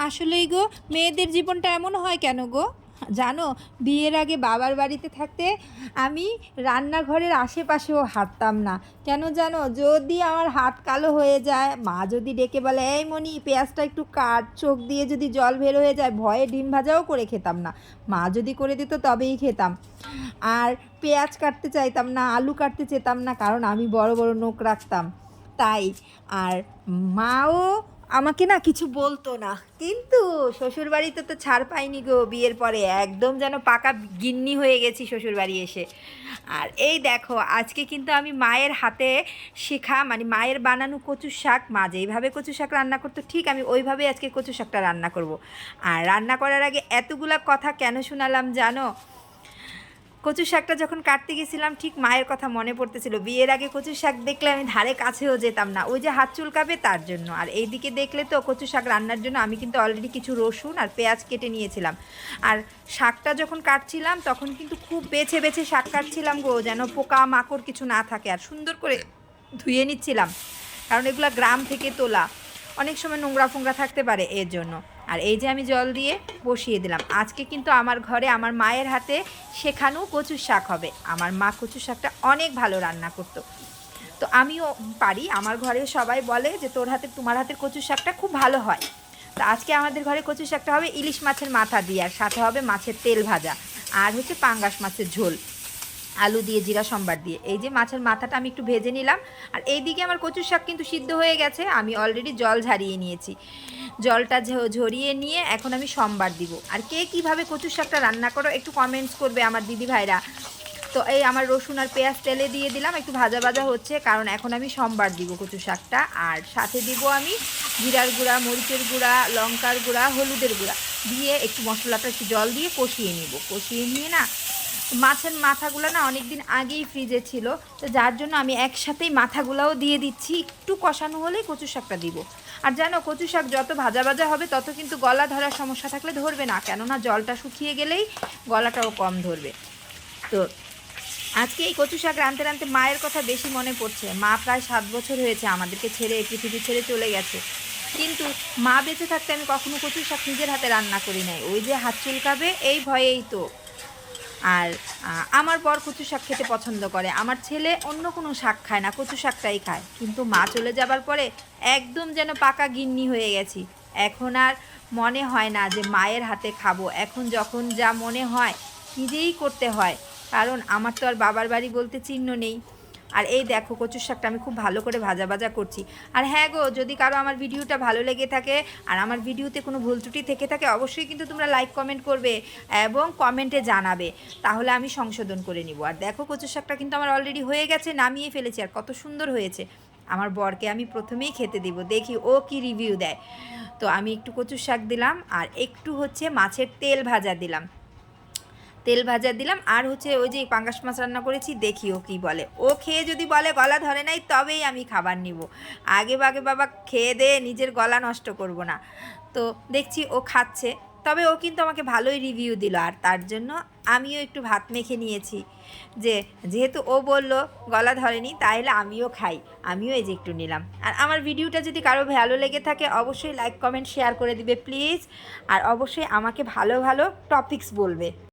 আসলেই গো, মেয়েদের জীবনটা এমন হয় কেন গো? জানো, বিয়ের আগে বাবার বাড়িতে থাকতে আমি রান্নাঘরের আশেপাশেও হাঁটতাম না। কেন জানো? যদি আমার হাত কালো হয়ে যায়, মা যদি ডেকে বলে এই মনি পেঁয়াজটা একটু কাট, চোখ দিয়ে যদি জল বের হয়ে যায়, ভয়ে ডিম ভাজাও করে খেতাম না। মা যদি করে দিত তবেই খেতাম। আর পেঁয়াজ কাটতে চাইতাম না, আলু কাটতে চেতাম না, কারণ আমি বড় বড় নখ রাখতাম তাই। আর মাও আমাকে না কিছু বলতো না, কিন্তু শ্বশুরবাড়িতে তো ছাড় পাইনি গো। বিয়ের পরে একদম যেন পাকা গিন্নি হয়ে গেছি শ্বশুরবাড়ি এসে। আর এই দেখো, আজকে কিন্তু আমি মায়ের হাতে শেখা, মানে মায়ের বানানো কচু শাক, মা যেইভাবে কচু শাক রান্না করতো ঠিক আমি ওইভাবেই আজকে কচু শাকটা রান্না করব। আর রান্না করার আগে এতগুলা কথা কেন শোনালাম জানো? কচু শাকটা যখন কাটতে গেছিলাম ঠিক মায়ের কথা মনে পড়তেছিল। বিয়ের আগে কচু শাক দেখলে আমি ধারে কাছেও যেতাম না, ওই যে হাত চুলকাবে তার জন্য। আর এইদিকে দেখলে তো কচু শাক রান্নার জন্য আমি কিন্তু অলরেডি কিছু রসুন আর পেঁয়াজ কেটে নিয়েছিলাম। আর শাকটা যখন কাটছিলাম তখন কিন্তু খুব বেছে বেছে শাক কাটছিলাম গো, যেন পোকা মাকড় কিছু না থাকে। আর সুন্দর করে ধুয়ে নিচ্ছিলাম, কারণ এগুলো গ্রাম থেকে তোলা, অনেক সময় নোংরা ফোংরা থাকতে পারে এর জন্য। আর এই যে আমি জল দিয়ে বসিয়ে দিলাম। আজকে কিন্তু আমার ঘরে আমার মায়ের হাতে শেখানো কচুর শাক হবে। আমার মা কচুর শাকটা অনেক ভালো রান্না করতো, তো আমিও পারি। আমার ঘরে সবাই বলে যে তোমার হাতের কচুর শাকটা খুব ভালো হয়। তো আজকে আমাদের ঘরে কচুর শাকটা হবে ইলিশ মাছের মাথা দিয়ে, আর সাথে হবে মাছের তেল ভাজা, আর হচ্ছে পাঙ্গাস মাছের ঝোল, আলু দিয়ে, জিরা সম্বার দিয়ে। এই যে মাছের মাথাটা আমি একটু ভেজে নিলাম। আর এইদিকে আমার কচুর শাক কিন্তু সিদ্ধ হয়ে গেছে, আমি অলরেডি জল ঝারিয়ে নিয়েছি। জলটা ঝরিয়ে নিয়ে এখন আমি সম্বার দিব। আর কে কীভাবে কচুর শাকটা রান্না করো একটু কমেন্টস করবে আমার দিদি ভাইরা। তো এই আমার রসুন আর পেঁয়াজ তেলে দিয়ে দিলাম, একটু ভাজা ভাজা হচ্ছে, কারণ এখন আমি সম্বার দিব কচু শাকটা। আর সাথে দিব আমি জিরার গুঁড়া, মরিচের গুঁড়া, লঙ্কার গুঁড়া, হলুদের গুঁড়া দিয়ে একটু মশলাটা একটু জল দিয়ে কষিয়ে নিব। কষিয়ে নিয়ে না, মাছের মাথাগুলো না অনেক দিন আগেই ফ্রিজে ছিল, তো যার জন্য আমি একসাথেই মাথাগুলোও দিয়ে দিচ্ছি। একটু কষানো হলেই কচু শাকটা দিব। আর জানো, কচু শাক যত ভাজা ভাজা হবে তত কিন্তু গলা ধরার সমস্যা থাকলে ধরবে না, কেননা জলটা শুকিয়ে গেলেই গলাটাও কম ধরবে। তো আজকে এই কচু শাক রাঁধতে রাঁধতে মায়ের কথা বেশি মনে পড়ছে। মা প্রায় 7 বছর হয়েছে আমাদেরকে ছেড়ে, এই পৃথিবী ছেড়ে চলে গেছে, কিন্তু মা বেঁচে থাকতে আমি কখনো কচু শাক নিজের হাতে রান্না করি নাই, ওই যে হাত চুলকাবে এই ভয়েই তো। আর আমার বর কচু শাক খেতে পছন্দ করে, আমার ছেলে অন্য কোনো শাক খায় না, কচু শাকটাই খায়। কিন্তু মা চলে যাবার পরে একদম যেন পাকা গিন্নি হয়ে গেছি। এখন আর মনে হয় না যে মায়ের হাতে খাবো, এখন যখন যা মনে হয় নিজেই করতে হয়, কারণ আমার তো আর বাবার বাড়ি বলতে চিহ্ন নেই। আর এই দেখো, কচুর শাকটা আমি খুব ভালো করে ভাজা ভাজা করছি। আর হ্যাঁ গো, যদি কারো আমার ভিডিওটা ভালো লেগে থাকে আর আমার ভিডিওতে কোনো ভুল ত্রুটি থেকে থাকে, অবশ্যই কিন্তু তোমরা লাইক কমেন্ট করবে এবং কমেন্টে জানাবে, তাহলে আমি সংশোধন করে নিব। আর দেখো, কচুর শাকটা কিন্তু আমার অলরেডি হয়ে গেছে, নামিয়ে ফেলেছি। আর কত সুন্দর হয়েছে। আমার বরকে আমি প্রথমেই খেতে দিব, দেখি ও কি রিভিউ দেয়। তো আমি একটু কচুর শাক দিলাম, আর একটু হচ্ছে মাছের তেল ভাজা দিলাম, আর হচ্ছে ওই যে পাঙ্গাস মাছ রান্না করেছি, দেখি ও কী বলে। ও খেয়ে যদি বলে গলা ধরে নাই, তবেই আমি খাবার নিব। আগে বাগে বাবা খেয়ে দে, নিজের গলা নষ্ট করব না। তো দেখছি ও খাচ্ছে, তবে ও কিন্তু আমাকে ভালোই রিভিউ দিল। আর তার জন্য আমিও একটু ভাত মেখে নিয়েছি, যে যেহেতু ও বলল গলা ধরেনি, তাহলে আমিও খাই। আমিও এই যে একটু নিলাম। আর আমার ভিডিওটা যদি কারো ভালো লেগে থাকে, অবশ্যই লাইক কমেন্ট শেয়ার করে দিবে প্লিজ। আর অবশ্যই আমাকে ভালো ভালো টপিকস বলবে।